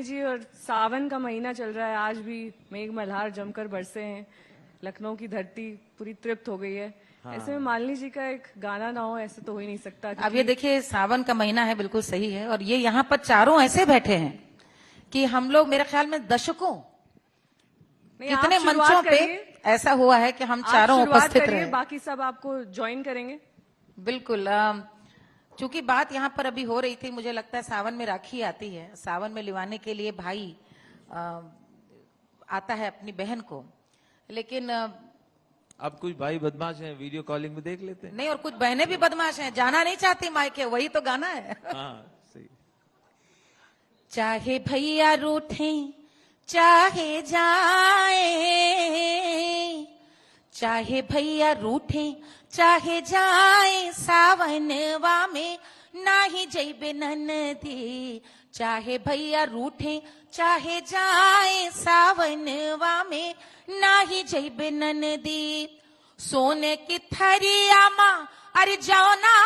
मालिनी जी, और सावन का महीना चल रहा है, आज भी मेघ मल्हार जमकर बरसे हैं, लखनऊ की धरती पूरी तृप्त हो गई है। ऐसे में मालिनी जी का एक गाना ना हो, ऐसे तो हो ही नहीं सकता। अब ये देखिए, सावन का महीना है, बिल्कुल सही है। और ये यहाँ पर चारों ऐसे बैठे हैं कि हम लोग मेरे ख्याल में दशकों कितने मंचों पे ऐसा हुआ है कि हम चारों उपस्थित रहे। बाकी सब आपको ज्वाइन करेंगे। बिल्कुल। चूंकि बात यहाँ पर अभी हो रही थी, मुझे लगता है सावन में राखी आती है, सावन में लिवाने के लिए भाई आता है अपनी बहन को, लेकिन अब कुछ भाई बदमाश हैं, वीडियो कॉलिंग में देख लेते हैं। नहीं, और कुछ बहनें भी बदमाश हैं, जाना नहीं चाहती मायके, वही तो गाना है। हाँ, सही। चाहे भैया रूठे चाहे जाए, चाहे भैया रूठे चाहे जाए, सावनवा में नाही जइबे ननदी। चाहे भैया रूठे चाहे जाए, सावनवा में नाही जइबे ननदी। सोने की थरिया माँ अरे जाओ ना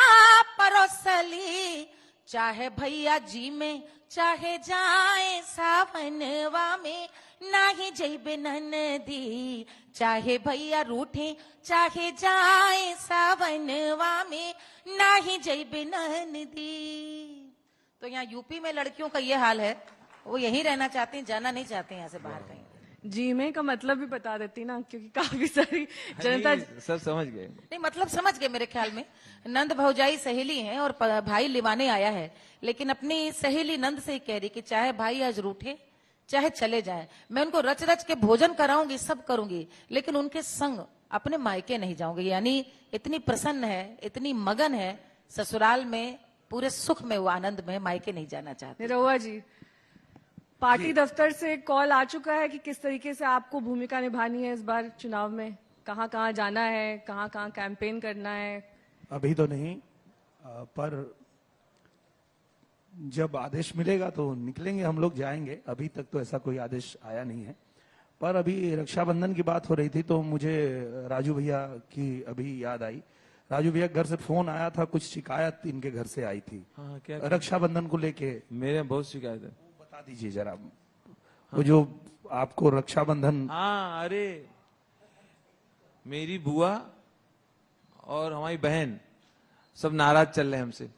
परोसली, चाहे भैया जी में चाहे जाए, सावनवा में नाही जइबे ननदी। चाहे भैया रूठे चाहे जाए, सावनवा में नाही जइबे ननदी। तो यहाँ यूपी में लड़कियों का ये हाल है, वो यहीं रहना चाहती हैं, जाना नहीं चाहते हैं यहाँ से बाहर कहीं। जी में का मतलब भी बता देती ना, क्योंकि काफी सारी जनता सब समझ गए। नहीं, मतलब समझ गए मेरे ख्याल में। नंद भौजाई सहेली हैं और भाई लिवाने आया है, लेकिन अपनी सहेली नंद से ही कह रही कि चाहे भाई आज रूठे चाहे चले जाए, मैं उनको रच रच के भोजन कराऊंगी, सब करूंगी, लेकिन उनके संग अपने मायके नहीं जाऊंगी। यानी इतनी प्रसन्न है, इतनी मगन है ससुराल में, पूरे सुख में, वो आनंद में, मायके नहीं जाना चाहते। निरहुआ जी, पार्टी दफ्तर से कॉल आ चुका है कि किस तरीके से आपको भूमिका निभानी है इस बार चुनाव में, कहाँ कहाँ जाना है, कहाँ कहाँ कैंपेन करना है? अभी तो नहीं, पर जब आदेश मिलेगा तो निकलेंगे, हम लोग जाएंगे। अभी तक तो ऐसा कोई आदेश आया नहीं है। पर अभी रक्षाबंधन की बात हो रही थी तो मुझे राजू भैया की अभी याद आई। राजू भैया घर से फोन आया था, कुछ शिकायत इनके घर से आई थी। हाँ, क्या रक्षाबंधन को लेके मेरे बहुत शिकायत है। बता दीजिए जरा। वो जो आपको रक्षाबंधन। हाँ, अरे मेरी बुआ और हमारी बहन सब नाराज चल रहे हैं हमसे।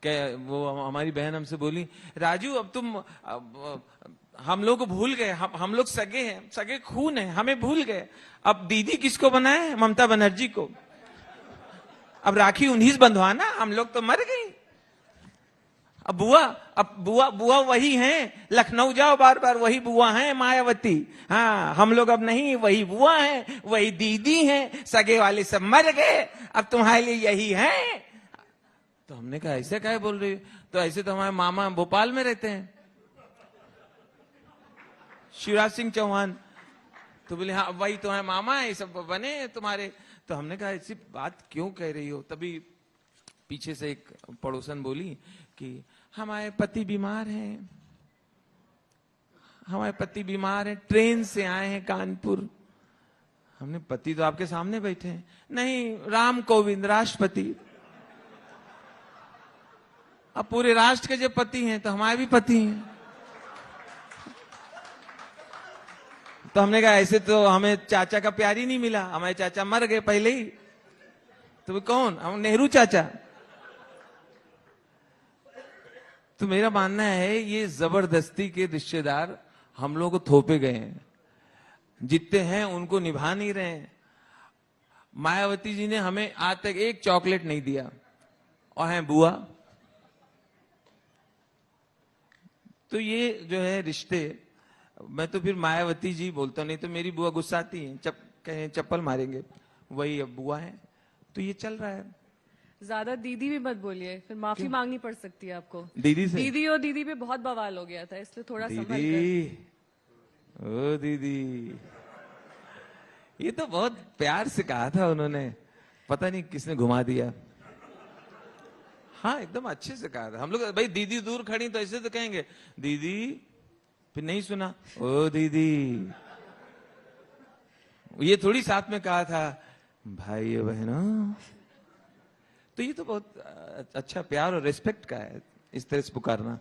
वो हमारी बहन हमसे बोली, राजू अब तुम हम लोग को भूल गए, हम लोग सगे हैं, सगे खून है, हमें भूल गए। अब दीदी किसको बनाए? ममता बनर्जी को। अब राखी उन्हीं से बंधवाना, हम लोग तो मर गए। अब बुआ वही हैं, लखनऊ जाओ बार बार वही बुआ हैं, मायावती। हाँ, हम लोग अब नहीं, वही बुआ हैं, वही दीदी हैं, सगे वाले सब मर गए, अब तुम्हारे लिए यही हैं। तो हमने कहा ऐसे क्या बोल रही हो? तो ऐसे तो हमारे मामा भोपाल में रहते हैं, शिवराज सिंह चौहान। तो बोले हाँ वही तुम्हारे मामा है, सब बने तुम्हारे। तो हमने कहा ऐसी बात क्यों कह रही हो? तभी पीछे से एक पड़ोसन बोली कि हमारे पति बीमार हैं, हमारे पति बीमार हैं, ट्रेन से आए हैं कानपुर। हमने, पति तो आपके सामने बैठे हैं। नहीं, राम कोविंद राष्ट्रपति। अब पूरे राष्ट्र के जो पति हैं तो हमारे भी पति हैं। तो हमने कहा ऐसे तो हमें चाचा का प्यार ही नहीं मिला, हमारे चाचा मर गए पहले ही। तो कौन? हम नेहरू चाचा। तो मेरा मानना है ये जबरदस्ती के रिश्तेदार हम लोग को थोपे गए हैं, जितने हैं उनको निभा नहीं रहे हैं। मायावती जी ने हमें आज तक एक चॉकलेट नहीं दिया, और हैं बुआ। तो ये जो है रिश्ते, मैं तो फिर मायावती जी बोलता, नहीं तो मेरी बुआ गुस्साती है, कहें चप्पल मारेंगे, वही अब बुआ है। तो ये चल रहा है। ज्यादा दीदी भी मत बोलिए, फिर माफी मांगनी पड़ सकती है आपको दीदी से। दीदी और दीदी पे बहुत बवाल हो गया था, इसलिए थोड़ा दीदी, ओ दीदी, ये तो बहुत प्यार से कहा था उन्होंने, पता नहीं किसने घुमा दिया। हाँ, एकदम अच्छे से कहा था। हम लोग भाई दीदी दूर खड़ी तो ऐसे तो कहेंगे दीदी, फिर नहीं सुना, ओ दीदी। ये थोड़ी साथ में कहा था भाई बहनों। तो ये तो बहुत अच्छा प्यार और रिस्पेक्ट का है, इस तरह से पुकारना।